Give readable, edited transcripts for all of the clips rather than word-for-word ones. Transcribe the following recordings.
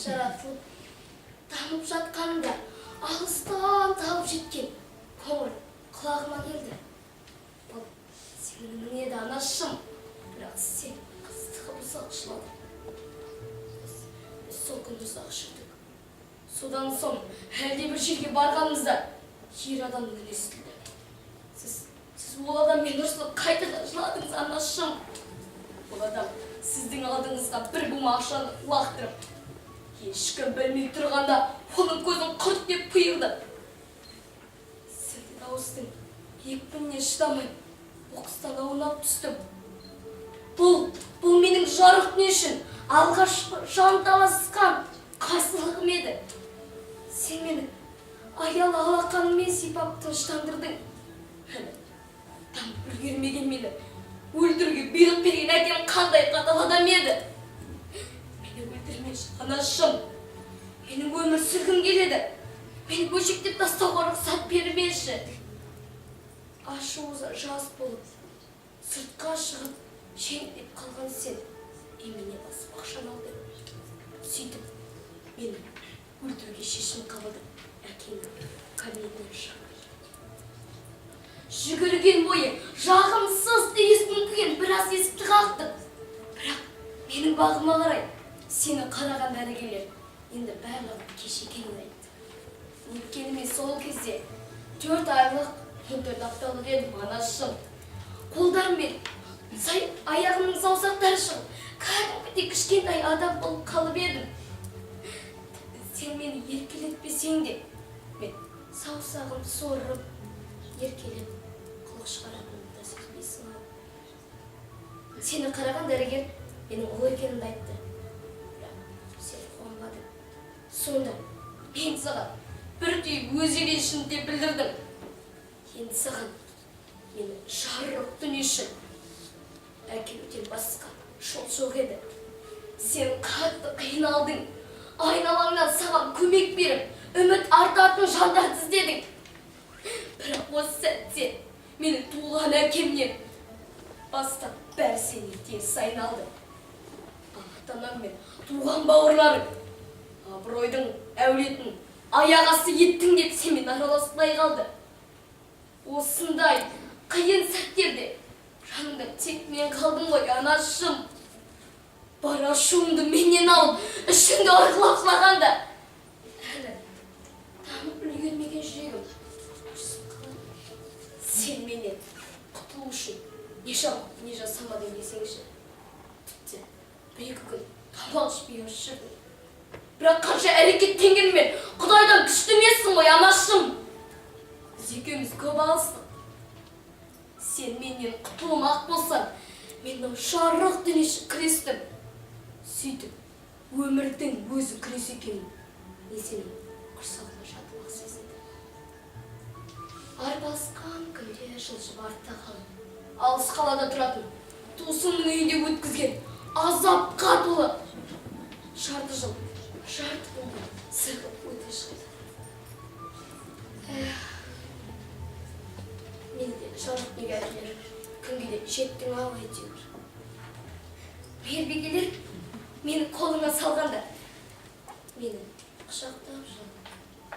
жаратылып, дамып жатқанында алыстан тауып жеткен көңіл құлағыма келді. Бұл сенің еді анашым, бірақ сен қыстығы бұзақ жыладың. Біз сол күнді ұзақ жүрдік. Содан соң әлде бір жерге барғанымызда ер адамның үні естілді. Сіз ол адаммен ұрсылып қайтадан жыладыңыз анашым. Ол адам сіздің алдыңызға бір бума ақшаны лақтырып, ешкім білмей тұрғанда оның көзін құрт деп пиылды. Сізді дауыстың екпініне шыдамай оқыстан аунап түстім. Бұл менің жарық дүние үшін алғашқы жанталасқан қарсылығым еді. Сен мені аялы алақанымен сипап тыныштандырдың. Дамып үлгермеген мені өлтіруге бұйрық берген әкем қандай қатал адам еді. Мені өлтірмеші, анашым. Менің өмір сүргім келеді. Мені бөлшектеп тастауға рұқсат бермеші. Ашуыза жас болып, сыртқа шығып, шеңдеп қалған сен емене басып ақшаны алды. Сөйтіп, мені өлтіруге шешім қабылдым. Әкеңнің кабинетінен шығып. Жүгірген бойы жағымсыз иісін күйген біраз есікті қақтым. Бірақ менің бағыма қарай сені қараған дәрігерлер енді барлығы кеш екенін айтты. Өйткені мен сол кезде 4 айлық 14 апталық едім анашым. Қолдарым мен аяғымның саусақтары шығып, кәдімгідей кішкентай адам болып қалып едім. Сен мені еркелетпесең де, мен саусағым сорып, еркелеп құлық шығаратынымды да сезбейсің ау. Сені қараған дәрігер менің ұлы екенімді айтты. Бірақ сен қуанбадың. Сонда мен саған бір түйіп өз ренішімді білдірдім. Енді саған мені жарық дүние үшін әкелуден басқа жол жоқ еді. Сен қатты қиналдың. Айналаңнан саған көмек беріп, үміт артатын жандарды іздедің. Бірақ осы сәтте менің туылған әкемнен бастап бәрі сенің теріс айналды. Ата-анам мен туған бауырларың, абыройдың әулетін аяқ асты еттің деп сенімен араласпай қалды. Осындай қиын сәттерде жаныңда тек мен қалдым ғой анашым. Бар ашуымды менен алып, ішіңді арқылақлағанда әлі дамып үлгермеген жүрегім сен менен құтылу үшін не жасамадың десеңші. Тіпті 1-2 күн тамақ ішпей жүрдім. Бірақ қанша әрекеттенгенмен Құдайдан күшті емессің ғой анашым. Біз екеуміз көп алыстық. Сен менен құтылмақ болсаң, мен жарық дүние үшін күрестім. Сөйтіп, өмірдің өзі күрес екенін мен сенің құрсауына жатып сезіндім. Арбасқан күндер жылжып артта қалып, алыс қалада тұратын туысымның үйінде өткізген азапқа толы жарты жыл, жарты болды сырғып өте шықты. Мені де жарық неге әкелер, күнге де жеттің ау әйтеуір. Мейірбикелер мені қолыңа салғанда, мені құшақтап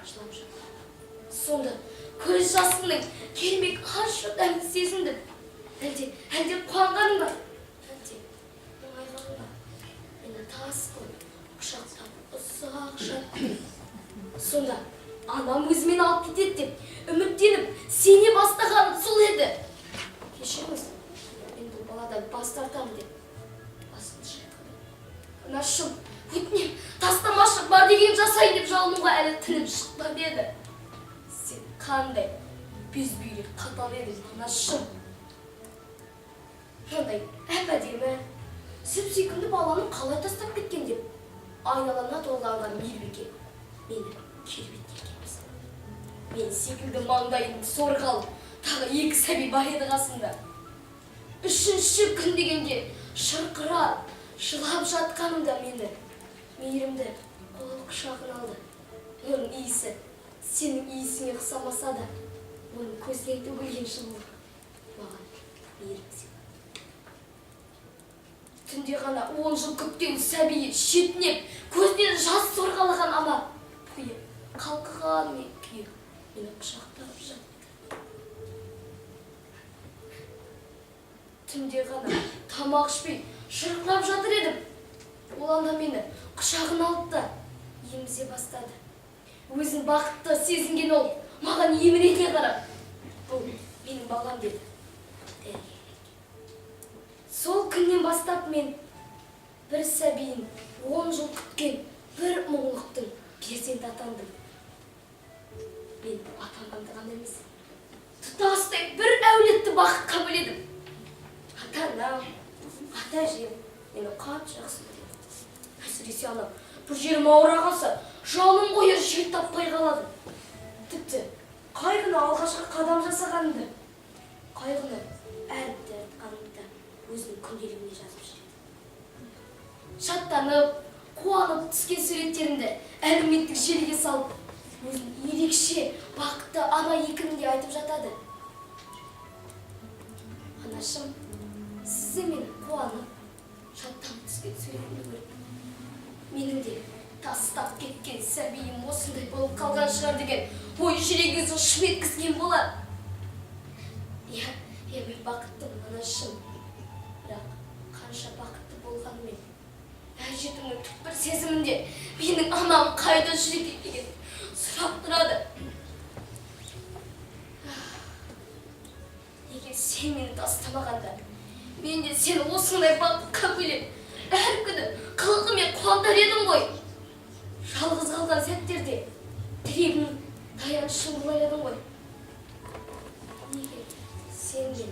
жылап жатыр. Сонда көз жасымның кермек ащы дәмін сезіндім. Әлде қуанғаным бар, әлде мұңайғаным бар. Мені тас қылып, құшақтап ұзақ жаттым. Сонда анам өзімен алып кетеді деп, үміттеніп, сене бастағаным сол еді. Кешіріңіз, мен бұл баладан бас тартамын деп. Анашым, өтінем, тастамашы, бар деген жасайын деп жалынуға әлі тілім шықпап еді. Сен қандай безбүйрек қатал едің, анашым. Ондай әп-әдемі, сүп-сүйкімді баланың қалай тастап кеткен деп, айналана толғанған мейірбике мені келбетке келмесін. Мен секілді маңдайымды сорға алып, тағы 2 сәби бар еді қасында. 3-ші күн дегенде шырқырап, жылап жатқанымда мені мейірімді қол құшағын алды. Оның иісі сенің иісіңе ұқсамаса да, оның көзінен төгілген жылулық маған мейірім сыйлады. түнде ғана 10 жыл күткен сәбиі шетінеп, көзінен жас сорғалаған ана бойы қалқыған мен күйі мені құшақтап жатты. Түнде ғана тамақ ішпей шырқырап жатыр едім. Ол ана мені құшағына алды да емізе бастады. Өзін бақытты сезінген ол маған емірете қарап, бұл менің балам деді. Сол күннен бастап мен бір сәбиін 10 жыл күткен бір мұңлықтың перзенті атандым. Мен атанғанды ғана емес, тұтастай бір әулетті бақытқа бөледім. Ата-анам, ата-әжем мені қатты жақсы көреді. Әсіресе анам бір жерім ауыра қалса, жаным қояр жер таппай қалады. Тіпті қайғыны алғашқы қадам жасағанымды, қайғыны әріпті артқанымды өзінің күнделігіне жазып жүреді. Шаттанып, қуанып түскен суреттерімді әлеуметтік желіге салып, өзін ерекше бақытты ана екенімде айтып жатады. Анашым, сізде мен қуанып, шаттанып түскен суретімді көріп, менің де тастап кеткен сәбиім осындай болып қалған шығар деген ой жүрегіңізді шым еткізген болар. Иә, мен бақыттымын, анашым. Бірақ қанша бақытты болғанымен, әжетімнің түкпір сезімінде менің анам қайда жүр екен деген сұрақ тұрады. Егер сен мені тастамағанда, мен де сені осындай бақытқа бөлеп, әр күні қылғымен қуантар едім ғой. Жалғыз қалған сәттерде тірегім таянышым болар едім ғой. Неге сен мені